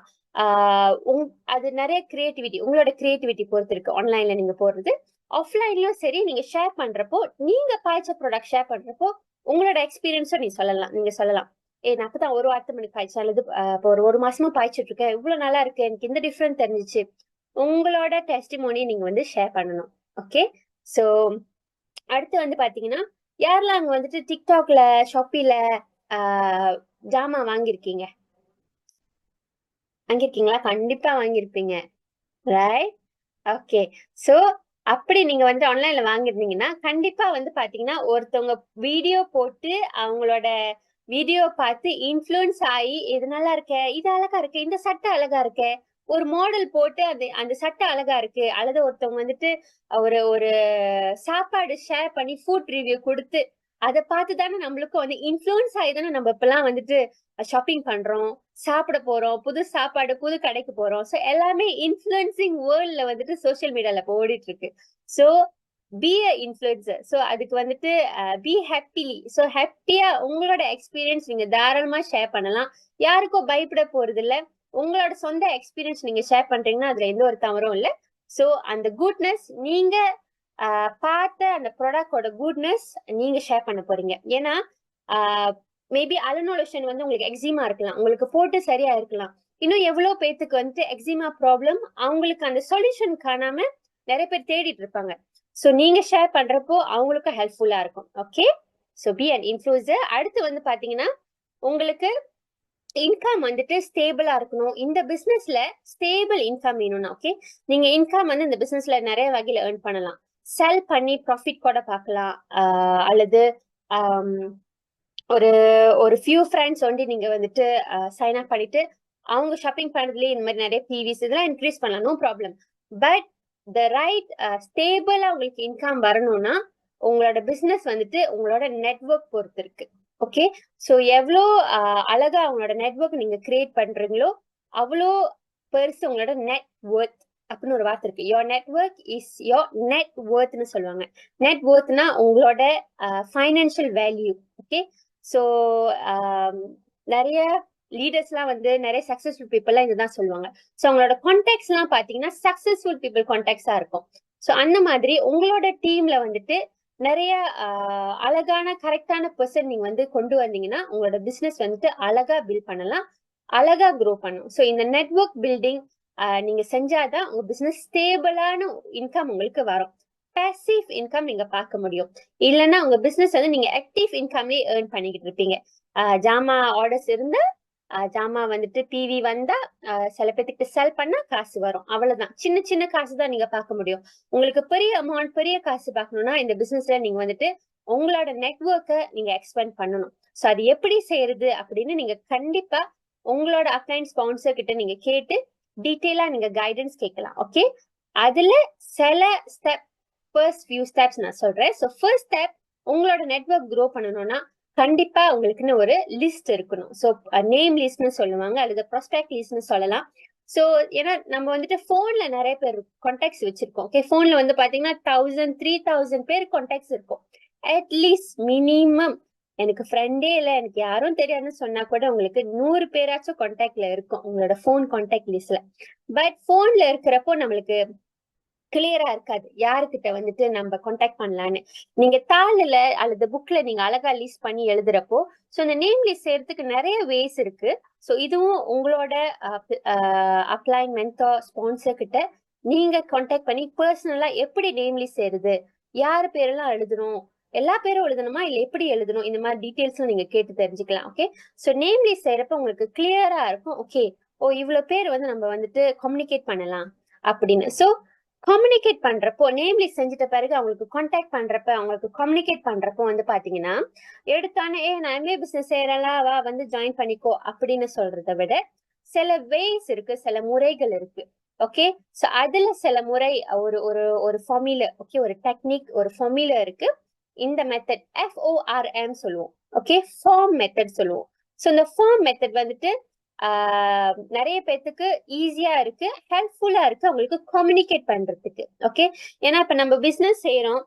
அது நிறைய கிரியேட்டிவிட்டி, உங்களோட கிரியேட்டிவிட்டி பொறுத்து இருக்கு. ஆன்லைன்ல நீங்க போடுறது, ஆஃப்லைன்லயும் சரி, நீங்க ஷேர் பண்றப்போ நீங்க பாய்ச்ச ப்ராடக்ட் ஷேர் பண்றப்போ உங்களோட எக்ஸ்பீரியன்ஸும் நீங்க சொல்லலாம். நான் அப்பதான் ஒரு வாரத்து மணி பாய்ச்சேன், அல்லது இப்போ ஒரு மாசமா பாய்ச்சிட்டு இருக்கேன், இவ்வளவு நல்லா இருக்கு, எனக்கு இந்த டிஃப்ரெண்ட் தெரிஞ்சிச்சு. உங்களோட டெஸ்டிமோனியை நீங்க வந்து ஷேர் பண்ணணும். ஓகே, சோ அடுத்து வந்து பாத்தீங்கன்னா யாரெல்லாம் அங்க வந்துட்டு டிக்டாக்ல ஷாப்பில ஜாமா வாங்கிருக்கீங்க? வாங்கிருக்கீங்களா? கண்டிப்பா வாங்கிருப்பீங்க, ரைட்? ஓகே, சோ அப்படி நீங்க வந்து ஆன்லைன்ல வாங்கிருந்தீங்கன்னா கண்டிப்பா வந்து பாத்தீங்கன்னா ஒருத்தவங்க வீடியோ போட்டு அவங்களோட வீடியோ பார்த்து இன்ஃப்ளூயன்ஸ் ஆகி இது நல்லா இருக்க, இது அழகா இருக்கு, இந்த சட்டை அழகா இருக்கு, ஒரு மாடல் போட்டு அந்த சட்டை அழகா இருக்கு, அல்லது ஒருத்தவங்க வந்துட்டு ஒரு ஒரு சாப்பாடு ஷேர் பண்ணி ஃபுட் ரிவ்யூ கொடுத்து அதை பார்த்து தானே நம்மளுக்கும் வந்து இன்ஃப்ளூயன்ஸ் ஆகி தானே நம்ம இப்பெல்லாம் வந்துட்டு ஷாப்பிங் பண்றோம், சாப்பிட போறோம், புது சாப்பாடு, புது கடைக்கு போறோம். ஸோ எல்லாமே இன்ஃப்ளூயன்சிங் வேர்ல்ட்ல வந்துட்டு சோசியல் மீடியால இப்போ ஓடிட்டு இருக்கு. So be a influencer. So அதுக்கு வந்துட்டு பி ஹாப்பிலி. ஸோ ஹாப்பியா உங்களோட எக்ஸ்பீரியன்ஸ் நீங்க தாராளமா ஷேர் பண்ணலாம். யாருக்கும் பயப்பட போறது இல்லை. உங்களோட சொந்த எக்ஸ்பீரியன்ஸ் நீங்க ஷேர் பண்றீங்கன்னா அதுல எந்த ஒரு தவறும் இல்லை. ஸோ அந்த குட்னஸ் நீங்க பார்த்த அந்த ப்ராடக்டோட குட்னஸ் நீங்க ஷேர் பண்ண போறீங்க. ஏன்னா மேபி அலனோலோஷன் வந்து உங்களுக்கு எக்ஸிமா இருக்கலாம், உங்களுக்கு போட்டு சரியா இருக்கலாம். இன்னும் எவ்வளவு பேத்துக்கு வந்துட்டு எக்ஸிமா ப்ராப்ளம், அவங்களுக்கு அந்த சொல்யூஷன் காணாம நிறைய பேர் தேடிட்டு இருப்பாங்க. சோ நீங்க ஷேர் பண்றப்போ அவங்களுக்கும் ஹெல்ப்ஃபுல்லா இருக்கும். Okay, so be an influencer. அடுத்து வந்து பாத்தீங்கன்னா உங்களுக்கு இன்கம் வந்துட்டு ஸ்டேபிளா இருக்கணும். இந்த பிசினஸ்ல ஸ்டேபிள் இன்கம் வேணும்னா ஓகே, நீங்க இன்கம் வந்து இந்த பிசினஸ்ல நிறைய வகையில ஏர்ன் பண்ணலாம். செல் பண்ணி ப்ராஃபிட் கூட பார்க்கலாம், அல்லது ஒரு ஒரு ஃபியூ ஃப்ரெண்ட்ஸ் வந்து நீங்க வந்துட்டு சைன் அப் பண்ணிட்டு அவங்க ஷாப்பிங் பண்றதுலயே இந்த மாதிரி நிறைய பிவிஸ் இதெல்லாம் இன்க்ரீஸ் பண்ணலாம், no problem. But the right ஸ்டேபிளா உங்களுக்கு இன்கம் வரணும்னா உங்களோட பிசினஸ் வந்துட்டு உங்களோட நெட்வொர்க் பொறுத்து இருக்கு. ஓகே, ஸோ எவ்வளோ அழகா அவங்களோட நெட்வொர்க் நீங்க கிரியேட் பண்றீங்களோ அவ்வளோ பெருசு உங்களோட நெட் ஒர்த் அப்படின்னு ஒரு வார்த்தை இருக்கு. Your network is your net ஒர்த்னு சொல்லுவாங்க. நெட் ஒர்த்னா உங்களோட ஃபைனான்சியல் வேல்யூ. ஓகே, ஸோ நிறைய லீடர்ஸ்லாம் வந்து நிறைய சக்சஸ்ஃபுல் பீப்புள்லாம் இதுதான் சொல்லுவாங்க. ஸோ அவங்களோட கான்டாக்ட்ஸ் எல்லாம் பாத்தீங்கன்னா சக்சஸ்ஃபுல் பீப்புள் கான்டாக்ட்ஸா இருக்கும். ஸோ அந்த மாதிரி உங்களோட டீம்ல வந்துட்டு நிறைய அழகான கரெக்டான பர்சன் நீங்க வந்து கொண்டு வந்தீங்கன்னா உங்களோட பிசினஸ் வந்துட்டு அழகா பில்ட் பண்ணலாம், அழகா க்ரோ பண்ணும். ஸோ இந்த நெட்வொர்க் பில்டிங் நீங்க செஞ்சாதான் உங்க பிசினஸ் ஸ்டேபிளான இன்கம் உங்களுக்கு வரும். பேசிவ் இன்கம் நீங்க பார்க்க முடியும். இல்லைன்னா உங்க பிசினஸ் வந்து நீங்க ஆக்டிவ் இன்கம்லயே ஏர்ன் பண்ணிக்கிட்டு இருப்பீங்க. ஜாமா ஆர்டர்ஸ் இருந்தா ஜாமா வந்துட்டு டிவி வந்தா சில பேத்துக்கு செல் பண்ணா காசு வரும், அவ்வளவுதான். சின்ன சின்ன காசு தான் நீங்க பார்க்க முடியும். உங்களுக்கு பெரிய அமௌண்ட் பெரிய காசு பார்க்கணும்னா இந்த பிசினஸ்ல நீங்க வந்துட்டு உங்களோட நெட்வொர்க்கை நீங்க எக்ஸ்பேண்ட் பண்ணணும். ஸோ அது எப்படி செய்யறது அப்படின்னு நீங்க கண்டிப்பா உங்களோட அப்ளைன் ஸ்பான்சர் கிட்ட நீங்க கேட்டு டீட்டெயிலா நீங்க கைடன்ஸ் கேட்கலாம். ஓகே, அதுல சில ஸ்டெப் ஃபர்ஸ்ட் ஃபியூ ஸ்டெப்ஸ் நான் சொல்றேன். ஸோ ஃபர்ஸ்ட் ஸ்டெப், உங்களோட நெட்வொர்க் க்ரோ பண்ணணும்னா கண்டிப்பா உங்களுக்குன்னு ஒரு லிஸ்ட் இருக்கணும். ஸோ நேம் லிஸ்ட்னு சொல்லுவாங்க அல்லது ப்ராஸ்பெக்ட் லிஸ்ட்னு சொல்லலாம். ஸோ ஏன்னா நம்ம வந்துட்டு போன்ல நிறைய பேர் கான்டாக்ட்ஸ் வச்சிருக்கோம். ஓகே, போன்ல வந்து பாத்தீங்கன்னா 1000-3000 பேர் கான்டாக்ட்ஸ் இருக்கும். அட்லீஸ்ட் மினிமம் எனக்கு ஃப்ரெண்டே இல்லை எனக்கு யாரும் தெரியாதுன்னு சொன்னா கூட உங்களுக்கு 100 பேராச்சும் கான்டாக்ட்ல இருக்கும் உங்களோட போன் கான்டாக்ட் லிஸ்ட்ல. பட் போன்ல இருக்கிறப்போ நம்மளுக்கு கிளியரா இருக்காது யாருக்கிட்ட வந்துட்டு நம்ம கான்டாக்ட் பண்ணலான்னு. நீங்க தாளில அல்லது புக்ல நீங்க அழகா லிஸ்ட் பண்ணி எழுதுறப்போ ஸோ இந்த நேம் லிஸ்ட் செய்யறதுக்கு நிறைய வேஸ் இருக்கு. ஸோ இதுவும் உங்களோட அப்ளைன் மென்டார் ஸ்பான்சர் கிட்ட நீங்க கான்டாக்ட் பண்ணி பர்சனலா எப்படி நேம் லிஸ்ட் செய்யறது, யார் பேரெல்லாம் எழுதணும், எல்லா பேரும் எழுதணுமா இல்ல எப்படி எழுதணும், இந்த மாதிரி டீடைல்ஸும் நீங்க கேட்டு தெரிஞ்சுக்கலாம். ஓகே, ஸோ நேம் லிஸ்ட் செய்யறப்ப உங்களுக்கு கிளியரா இருக்கும். ஓகே, ஓ இவ்வளவு பேர் வந்து நம்ம வந்துட்டு கம்யூனிகேட் பண்ணலாம் அப்படின்னு. ஸோ கம்யூனிகேட் பண்றப்போ நேம் லிஸ்ட் செஞ்சுட்ட பிறகு அவங்களுக்கு கான்டாக்ட் பண்றப்ப அவங்களுக்கு கம்யூனிகேட் பண்றப்போ வந்து பாத்தீங்கன்னா எடுத்தானே நான் எம்ஏ பிசினஸ் செய்யறேன்ல வா வந்து ஜாயின் பண்ணிக்கோ அப்படின்னு சொல்றதை விட சில வேஸ் இருக்கு, சில முறைகள் இருக்கு. ஓகே, ஸோ அதுல சில முறை ஒரு ஒரு ஒரு ஃபார்முலா, ஓகே ஒரு டெக்னிக் ஒரு ஃபார்முலா இருக்கு. இந்த மெத்தட் FORM சொல்லுவோம். ஓகே, ஃபார்ம் மெத்தட் சொல்லுவோம். ஸோ இந்த ஃபார்ம் மெத்தட் வந்துட்டு நிறைய பேத்துக்கு ஈஸியா இருக்கு, ஹெல்ப்ஃபுல்லா இருக்கு அவங்களுக்கு கம்யூனிகேட் பண்றதுக்கு. ஓகே, ஏன்னா இப்ப நம்ம பிசினஸ் செய்யறோம்,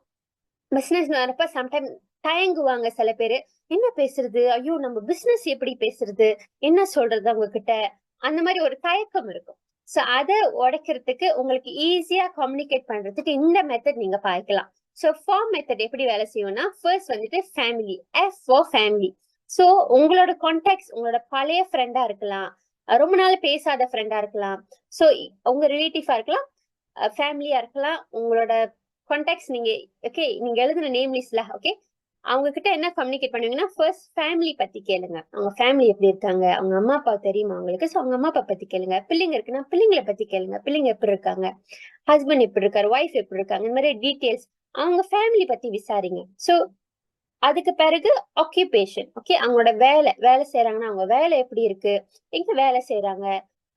பிசினஸ் வரப்ப சம்டைம் தயங்குவாங்க சில பேரு, என்ன பேசுறது, ஐயோ நம்ம பிசினஸ் எப்படி பேசுறது, என்ன சொல்றது அவங்க கிட்ட, அந்த மாதிரி ஒரு தயக்கம் இருக்கும். சோ அதை உடைக்கிறதுக்கு உங்களுக்கு ஈஸியா கம்யூனிகேட் பண்றதுக்கு இந்த மெத்தட் நீங்க பாய்க்கலாம். சோ ஃபார்ம் மெத்தட் எப்படி வேலை செய்யும்னா ஃபர்ஸ்ட் வந்துட்டு family, F for family. So உங்களோட கான்டாக்ட்ஸ் உங்களோட பழைய ஃப்ரெண்டா இருக்கலாம், ரொம்ப நாள் பேசாத ஃப்ரெண்டா இருக்கலாம், சோ உங்க ரிலேட்டிவா இருக்கலாம், ஃபேமிலியா இருக்கலாம். உங்களோட கான்டாக்ட்ஸ் நீங்க ஓகே நீங்க எழுதுன நேம் லிஸ்ட்ல ஓகே அவங்க கிட்ட என்ன கம்யூனிகேட் பண்ணுவீங்கன்னா ஃபர்ஸ்ட் ஃபேமிலி பத்தி கேளுங்க. அவங்க ஃபேமிலி எப்படி இருக்காங்க, அவங்க அம்மா அப்பா தெரியுமா அவங்களுக்கு, சோ அவங்க அம்மா அப்பா பத்தி கேளுங்க. பிள்ளைங்க இருக்குன்னா பிள்ளைங்களை பத்தி கேளுங்க, பிள்ளைங்க எப்படி இருக்காங்க, ஹஸ்பண்ட் எப்படி இருக்காரு, ஒய்ஃப் எப்படி இருக்காங்க, இந்த மாதிரி டீடைல்ஸ் அவங்க ஃபேமிலி பத்தி விசாரிங்க. சோ அதுக்கு பிறகு ஆக்கியூபேஷன், ஓகே அவங்களோட வேலை, வேலை செய்யறாங்கன்னா அவங்க வேலை எப்படி இருக்கு, எங்க வேலை செய்யறாங்க,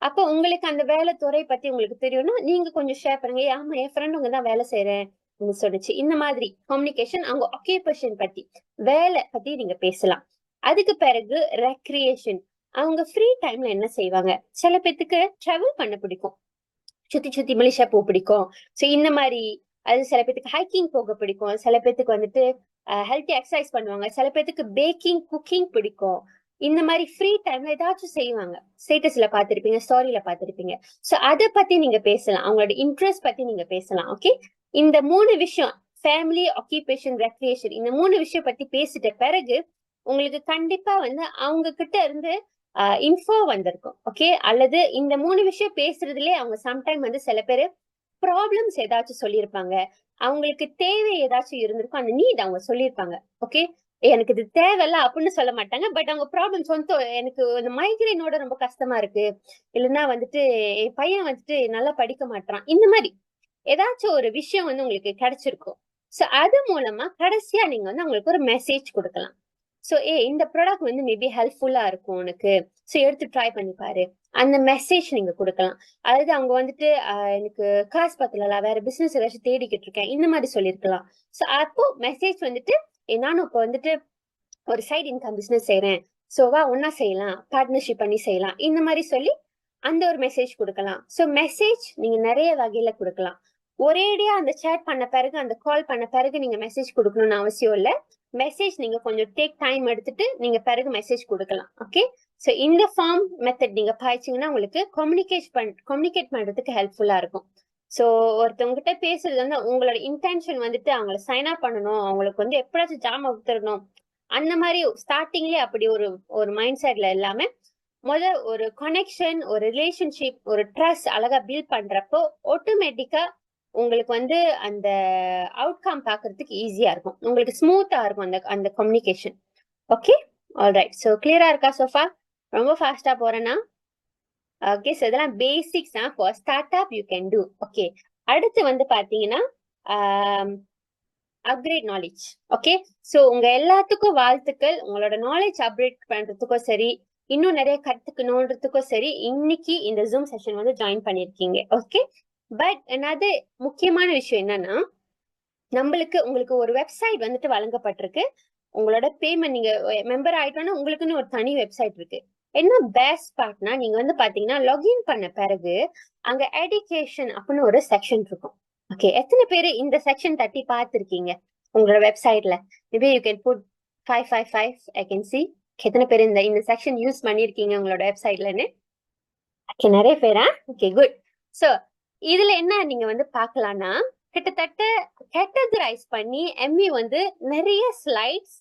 அப்போ உங்களுக்கு அந்த வேலை துறை பத்தி உங்களுக்கு தெரியும்னா நீங்க கொஞ்சம் ஷேர் பண்ணுங்க. ஆமா என் ஃப்ரெண்ட் உங்க தான் வேலை செய்யறேன் சொல்லுச்சு. இந்த மாதிரி கம்யூனிகேஷன் அவங்க ஆக்கியூபேஷன் பத்தி வேலை பத்தி நீங்க பேசலாம். அதுக்கு பிறகு ரெக்ரியேஷன், அவங்க ஃப்ரீ டைம்ல என்ன செய்வாங்க. சில பேத்துக்கு டிராவல் பண்ண பிடிக்கும், சுத்தி சுத்தி மலேசியா போக பிடிக்கும். சோ இந்த மாதிரி அது சில பேத்துக்கு ஹைக்கிங் போக பிடிக்கும், சில பேத்துக்கு வந்துட்டு ஹெல்த்தி எக்ஸசைஸ் பண்ணுவாங்க, சில பேத்துக்கு பேக்கிங் குக்கிங் பிடிக்கும். இந்த மாதிரி ஃப்ரீ டைம்ல ஏதாச்சும் செய்வாங்க, ஸ்டேட்டஸ்ல பாத்திருப்பீங்க, ஸ்டோரியில பாத்திருப்பீங்க. சோ அதை பத்தி நீங்க பேசலாம், அவங்களோட இன்ட்ரெஸ்ட் பத்தி நீங்க பேசலாம். ஓகே, இந்த 3 விஷயம் ஃபேமிலி, ஆக்கியூபேஷன், ரெக்ரியேஷன், இந்த 3 விஷயம் பத்தி பேசிட்ட பிறகு உங்களுக்கு கண்டிப்பா வந்து அவங்க கிட்ட இருந்து இன்ஃபோ வந்திருக்கும். ஓகே, அல்லது இந்த 3 விஷயம் பேசுறதுலயே அவங்க சம்டைம் வந்து சில பேரு ப்ராப்ளம்ஸ் ஏதாச்சும் சொல்லியிருப்பாங்க, அவங்களுக்கு தேவை ஏதாச்சும் இருந்திருக்கும், அந்த நீட் அவங்க சொல்லியிருப்பாங்க. ஓகே, எனக்கு இது தேவையில்ல அப்படின்னு சொல்ல மாட்டாங்க, பட் அவங்க ப்ராப்ளம்ஸ் வந்து எனக்கு இந்த மைக்ரைனோட ரொம்ப கஷ்டமா இருக்கு, இல்லைன்னா வந்துட்டு என் பையன் வந்துட்டு நல்லா படிக்க மாட்டான், இந்த மாதிரி ஏதாச்சும் ஒரு விஷயம் வந்து உங்களுக்கு கிடைச்சிருக்கும். சோ அது மூலமா கடைசியா நீங்க வந்து அவங்களுக்கு ஒரு மெசேஜ் கொடுக்கலாம். ஸோ இந்த ப்ராடக்ட் வந்து மேபி ஹெல்ப்ஃபுல்லா இருக்கும் உனக்கு, ஸோ எடுத்து ட்ரை பண்ணி பாரு. அந்த மெசேஜ் நீங்க கொடுக்கலாம். அதாவது அவங்க வந்துட்டு எனக்கு காசு பத்தல, வேற பிசினஸ் ஏதாச்சும் தேடிக்கிட்டு இருக்கேன், இந்த மாதிரி சொல்லியிருக்கலாம். ஸோ அப்போ மெசேஜ் வந்துட்டு நானும் இப்போ வந்துட்டு ஒரு சைடு இன்கம் பிசினஸ் செய்யறேன், ஸோ வா ஒன்னா செய்யலாம், பார்ட்னர்ஷிப் பண்ணி செய்யலாம், இந்த மாதிரி சொல்லி அந்த ஒரு மெசேஜ் கொடுக்கலாம். ஸோ மெசேஜ் நீங்க நிறைய வகையில கொடுக்கலாம். ஒரேடியா அந்த சேட் பண்ண பிறகு, அந்த கால் பண்ண பிறகு நீங்க மெசேஜ் கொடுக்கணும்னு அவசியம் இல்லை. மெசேஜ் நீங்க கொஞ்சம் டேக் டைம் எடுத்துட்டு நீங்க பிறகு மெசேஜ் கொடுக்கலாம். ஓகே, ஸோ இந்த ஃபார்ம் மெத்தட் நீங்க பாய்ச்சிங்கன்னா உங்களுக்கு கம்யூனிகேட் பண்றதுக்கு ஹெல்ப்ஃபுல்லா இருக்கும். ஸோ ஒருத்தவங்க கிட்ட பேசுறது வந்து உங்களோட இன்டென்ஷன் வந்துட்டு அவங்கள சைன் அப் பண்ணணும், அவங்களுக்கு வந்து எப்படாச்சும் ஜாம் கொடுத்துடணும், அந்த மாதிரி ஸ்டார்டிங்லேயே அப்படி ஒரு மைண்ட் செட்ல எல்லாமே ஒரு கனெக்ஷன், ஒரு ரிலேஷன்ஷிப், ஒரு ட்ரஸ்ட் அழகா பில்ட் பண்றப்போ ஆட்டோமேட்டிக்கா உங்களுக்கு வந்து அந்த அவுட்கம் பாக்குறதுக்கு ஈஸியா இருக்கும், உங்களுக்கு ஸ்மூத்தா இருக்கும் அந்த கம்யூனிகேஷன். Okay, alright. ஸோ கிளியரா இருக்கா சோஃபா? ரொம்ப ஃபாஸ்டா போறேன்னா? ஓகே, ஸோ இதெல்லாம் பேசிக்ஸ் தான் for start up you can do. Okay, அடுத்து வந்து பாத்தீங்கன்னா அப்கிரேட் நாலேஜ். ஓகே, ஸோ உங்க எல்லாத்துக்கும் வாழ்த்துக்கள். உங்களோட நாலேஜ் அப்கிரேட் பண்றதுக்கும் சரி, இன்னும் நிறைய கத்துக்கணுன்றதுக்கும் சரி, இன்னைக்கு இந்த ஜூம் செஷன் வந்து ஜாயின் பண்ணிருக்கீங்க. ஓகே, பட் என்னது முக்கியமான விஷயம் என்னன்னா, உங்களுக்கு ஒரு வெப்சைட் வந்துட்டு வழங்கப்பட்டிருக்கு. உங்களோட பேமெண்ட் நீங்க மெம்பர் ஆயிட்டோம்னா உங்களுக்குன்னு ஒரு தனி வெப்சைட் இருக்கு. என்ன பெஸ்ட் பார்ட்னா, நீங்க வந்து பாத்தீங்கன்னா லாகின் பண்ண பிறகு அங்க எஜுகேஷன் அப்படின்னு ஒரு செக்ஷன் இருக்கும். ஓகே, எத்தனை பேரு இந்த செக்ஷன் தட்டி பார்த்திருக்கீங்க உங்களோட வெப்சைட்ல? Maybe you can put 555. I can see எத்தனை பேர் இந்த செக்ஷன் யூஸ் பண்ணிருக்கீங்க உங்களோட வெப்சைட்லன்னு. ஓகே, நிறைய பேரா? Okay, good. ஸோ இதுல என்ன நீங்க வந்து பார்க்கலாம்னா, கிட்டத்தட்ட கேட்டகரைஸ் பண்ணி எம்இ வந்து நிறைய slides,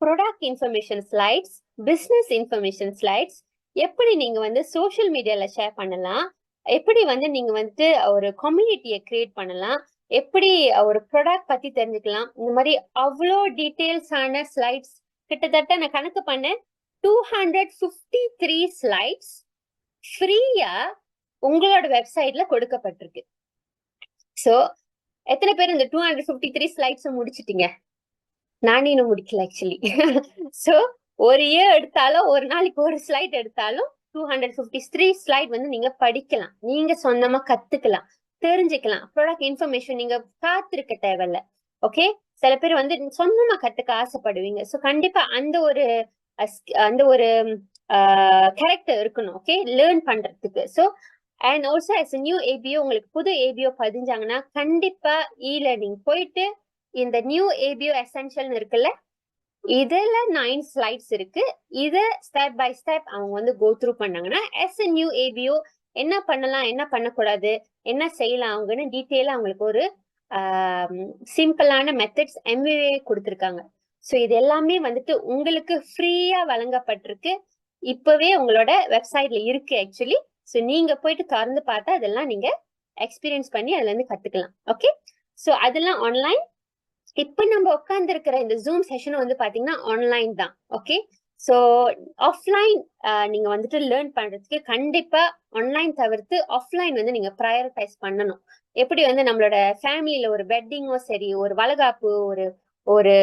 product information slides, business information slides, எப்படி நீங்க வந்து சோஷியல் மீடியால ஷேர் பண்ணலாம், எப்படி வந்து நீங்க வந்துட்டு ஒரு கம்யூனிட்டியை கிரியேட் பண்ணலாம், எப்படி ஒரு ப்ராடக்ட் பத்தி தெரிஞ்சுக்கலாம், இந்த மாதிரி அவ்வளோ டீட்டெயில்ஸான ஸ்லைட்ஸ் கிட்டத்தட்ட நான் கணக்கு பண்ணேன் 253 ஸ்லைட்ஸ் ஃப்ரீயா உங்களோட வெப்சைட்ல கொடுக்கப்பட்டிருக்கு. சோ எத்தனை பேர் இந்த 253 ஸ்லைட்ஸ் முடிச்சிட்டீங்க? நானே இன்னும் முடிக்கல ஆக்சுவலி. சோ ஒரு இயர் எடுத்தாலும், ஒரு நாளைக்கு ஒரு ஸ்லைட் எடுத்தாலும் 253 ஸ்லைட் வந்து நீங்க படிக்கலாம், நீங்க சொந்தமா கத்துக்கலாம், தெரிஞ்சுக்கலாம். ப்ராடக்ட் இன்ஃபர்மேஷன் நீங்க காத்திருக்க தேவையில்ல. ஓகே, சில பேர் வந்து சொந்தமா கத்துக்க ஆசைப்படுவீங்க. சோ கண்டிப்பா அந்த ஒரு கேரக்டர் இருக்கணும். ஓகே, லேர்ன் பண்றதுக்கு. So and also as a new ABO, உங்களுக்கு புது ஏபிஓ பதிஞ்சாங்கன்னா கண்டிப்பா இ-லேர்னிங் போயிட்டு இந்த நியூ ஏபிஓ எசென்ஷியல்னு இருக்குல்ல, இதுல 9 ஸ்லைட்ஸ் இருக்கு. இத ஸ்டெப் பை ஸ்டெப் அவங்க வந்து கோ த்ரூ பண்ணாங்கன்னா as a நியூ ஏபிஓ என்ன பண்ணலாம், என்ன பண்ணக்கூடாது, என்ன செய்யலாம் அவங்கன்னு டீட்டெயிலா அவங்களுக்கு ஒரு சிம்பிளான மெத்தட்ஸ் எம்ஏ கொடுத்துருக்காங்க. ஸோ இது எல்லாமே வந்துட்டு உங்களுக்கு ஃப்ரீயா வழங்கப்பட்டிருக்கு. இப்பவே உங்களோட வெப்சைட்ல இருக்கு ஆக்சுவலி. ஸோ நீங்க போயிட்டு திறந்து பார்த்தா அதெல்லாம் நீங்க எக்ஸ்பீரியன்ஸ் பண்ணி அதுல இருந்து கத்துக்கலாம். ஓகே, ஸோ அதெல்லாம் ஆன்லைன். இப்ப நம்ம உட்கார்ந்து இருக்கிற இந்த ஜூம் செஷன் வந்து பாத்தீங்கன்னா ஆன்லைன் தான். ஓகே, ஸோ ஆஃப்லைன் நீங்க வந்துட்டு லேர்ன் பண்றதுக்கு கண்டிப்பா ஆன்லைன் தவிர்த்து ஆஃப்லைன் வந்து நீங்க ப்ரையாரிட்டைஸ் பண்ணணும். எப்படி வந்து நம்மளோட ஃபேமிலியில ஒரு வெட்டிங்கோ சரி, ஒரு வளகாப்பு, ஒரு ஒரு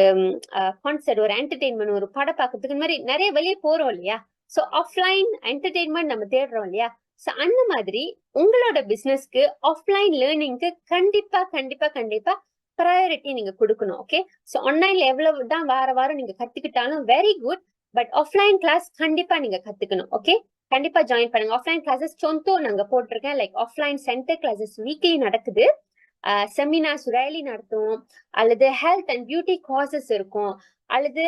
கான்சர்ட், ஒரு என்டர்டெயின்மெண்ட், ஒரு படம் பார்க்கறதுக்கு இந்த மாதிரி நிறைய வெளியே போறோம் இல்லையா? ஸோ ஆஃப்லைன் என்டர்டெயின்மெண்ட் நம்ம தேடுறோம் இல்லையா? ஸோ அந்த மாதிரி உங்களோட பிசினஸ்க்கு ஆஃப்லைன் லேர்னிங்க்கு கண்டிப்பா கண்டிப்பா கண்டிப்பா ப்ரையாரிட்டி நீங்க கொடுக்கணும். ஓகே, ஸோ ஆன்லைன்ல எவ்வளவுதான் வாரம் நீங்க கத்துக்கிட்டாலும் very good, but offline class கண்டிப்பா நீங்க கத்துக்கணும். ஓகே, கண்டிப்பா ஜாயின் பண்ணுங்க. ஆஃப்லைன் கிளாஸஸ் சொந்தோ நாங்க போட்டிருக்கேன், like offline centre classes weekly நடக்குது. செமினார்ஸ் ரேலி நடத்துவோம், அல்லது ஹெல்த் அண்ட் பியூட்டி கோர்சஸ் இருக்கும், அல்லது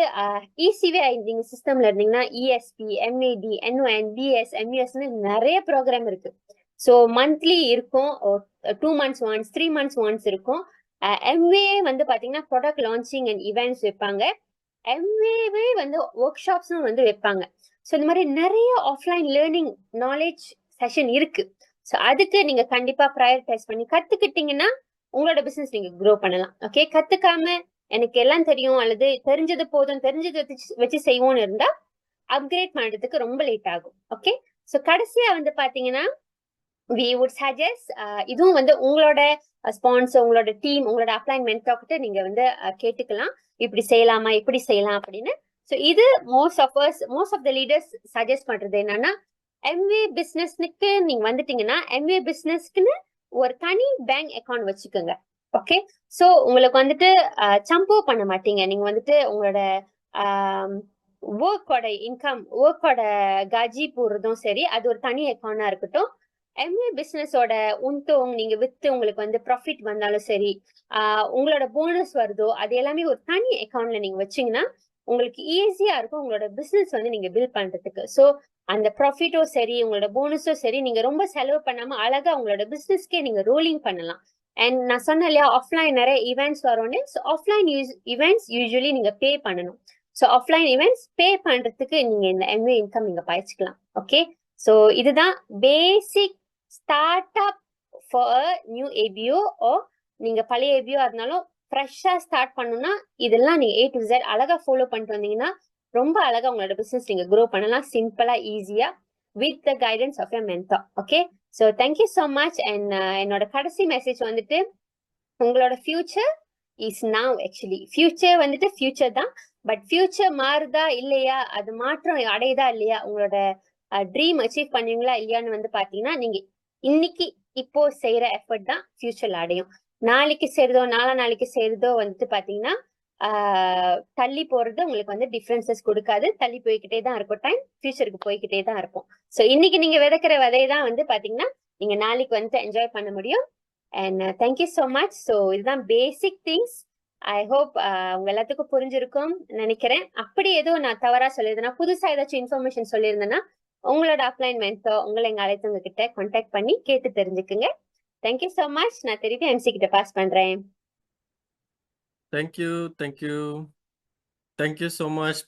இசிவே நீங்க சிஸ்டம்ல இருந்தீங்கன்னா இஎஸ்பி, எம்ஏடி, என்ஓஎன், பிஎஸ், எம்யூஎஸ்ன்னு நிறைய ப்ரோக்ராம் இருக்கு. ஸோ மந்த்லி இருக்கும், 2 months ஒன்ஸ், 3 months ஒன்ஸ் இருக்கும். எம்ஏ வந்து பாத்தீங்கன்னா ப்ராடக்ட் லான்ச்சிங் அண்ட் இவெண்ட்ஸ் வைப்பாங்க. எம்ஏவே வந்து ஒர்க் ஷாப்ஸும் வந்து வைப்பாங்க. ஸோ இந்த மாதிரி நிறைய ஆஃப்லைன் லேர்னிங் நாலேஜ் செஷன் இருக்கு. ஸோ அதுக்கு நீங்க கண்டிப்பா ப்ரையாரிட்டைஸ் பண்ணி கத்துக்கிட்டீங்கன்னா உங்களோட பிசினஸ் நீங்க க்ரோ பண்ணலாம். ஓகே, கத்துக்காம எனக்கு எல்லாம் தெரியும் அல்லது தெரிஞ்சது போதும், தெரிஞ்சதை வச்சு செய்வோம்னு இருந்தா அப்கிரேட் பண்றதுக்கு ரொம்ப லேட் ஆகும். ஓகே, ஸோ கடைசியா வந்து பாத்தீங்கன்னா we would suggest இதுவும் வந்து உங்களோட ஸ்பான்சர், உங்களோட டீம், உங்களோட அப்ளைன் மென்டார் கிட்ட நீங்க வந்து கேட்டுக்கலாம், இப்படி செய்யலாமா, இப்படி செய்யலாம் அப்படின்னு. ஸோ இது most of the leaders suggest பண்றது என்னன்னா, எம்வே பிசினஸ்க்கு நீங்க வந்துட்டீங்கன்னா எம்வே பிசினஸ்க்குன்னு ஒரு தனி பேங்க் அக்கௌண்ட் வச்சுக்கோங்க. ஓகே, ஸோ உங்களுக்கு வந்துட்டு சம்போ பண்ண மாட்டீங்க. நீங்க வந்துட்டு உங்களோட ஒர்க்கோட இன்கம், ஒர்க்கோட கஜி போடுறதும் சரி, அது ஒரு தனி அக்கௌண்டா இருக்கட்டும். எம்ஏ பிசினஸோட உந்தோங் நீங்க வித்து உங்களுக்கு வந்து ப்ராஃபிட் வந்தாலும் சரி, உங்களோட போனஸ் வருதோ அது எல்லாமே ஒரு தனி அக்கௌண்ட்ல நீங்க வச்சீங்கன்னா உங்களுக்கு ஈஸியா இருக்கும் உங்களோட பிசினஸ் வந்து நீங்க பில்ட் பண்றதுக்கு. ஸோ அந்த ப்ராஃபிட்டோ சரி, உங்களோட போனஸோ சரி, நீங்க ரொம்ப செலவு பண்ணாம அழகா உங்களோட பிசினஸ்க்கே நீங்க ரோலிங் பண்ணலாம். அண்ட் நான் சொன்னேன் இல்லையா, ஆஃப்லைன் நிறைய ஈவெண்ட்ஸ் வரும்னு. ஸோ ஆஃப்லைன் ஈவெண்ட்ஸ் யூஸ்வலி நீங்க பே பண்ணணும். ஸோ ஆஃப்லைன் ஈவெண்ட்ஸ் பே பண்றதுக்கு நீங்க இந்த எம்ஏ இன்கம் நீங்க பாய்ச்சிக்கலாம். ஓகே, ஸோ இதுதான் basic start up for new ABO. ஓ நீங்க பழைய ஏபிஓ இருந்தாலும் ஃப்ரெஷ்ஷா ஸ்டார்ட் பண்ணணும்னா இதெல்லாம் நீங்க A to Z அழகா ஃபாலோ பண்ணிட்டு வந்தீங்கன்னா ரொம்ப அழகா உங்களோட பிசினஸ் நீங்க க்ரோ பண்ணலாம், சிம்பிளா ஈஸியா, with the guidance of your mentor. Okay, so thank you so much. And என்னோட கடைசி மெசேஜ் வந்துட்டு, உங்களோட future is now. Actually future வந்துட்டு ஃபியூச்சர் தான், பட் ஃபியூச்சர் மாறுதா இல்லையா, அது மாற்றம் அடையுதா இல்லையா, உங்களோட ட்ரீம் அச்சீவ் பண்ணுவீங்களா இல்லையான்னு வந்து பாத்தீங்கன்னா நீங்க இன்னைக்கு இப்போ செய்யற எஃபர்ட் தான் ஃபியூச்சர்ல அடையும். நாளைக்கு செய்யறதோ நாளைக்கு செய்யறதோ வந்துட்டு பாத்தீங்கன்னா தள்ளி போறது உங்களுக்கு வந்து டிஃபரன்சஸ் கொடுக்காது. தள்ளி போய்கிட்டே தான் இருக்கும், டைம் ஃபியூச்சருக்கு போய்கிட்டே தான் இருக்கும். ஸோ இன்னைக்கு நீங்க விதைக்கிற விதையை தான் வந்து பாத்தீங்கன்னா நீங்க நாளைக்கு வந்து என்ஜாய் பண்ண முடியும். And thank you so much. So இதுதான் பேசிக் திங்ஸ். ஐ ஹோப் உங்க எல்லாத்துக்கும் புரிஞ்சிருக்கும் நினைக்கிறேன். அப்படி எதுவும் நான் தவறா சொல்லியிருந்தேன்னா, புதுசா ஏதாச்சும் இன்ஃபர்மேஷன் சொல்லியிருந்தேன்னா உங்களோட அப்ளைன் மென்டர் உங்களை எங்க அழைத்தவங்க கிட்ட கான்டாக்ட் பண்ணி கேட்டு தெரிஞ்சுக்குங்க. Thank you so much. நான் திருப்பி MC கிட்ட பாஸ் பண்றேன். Thank you so much.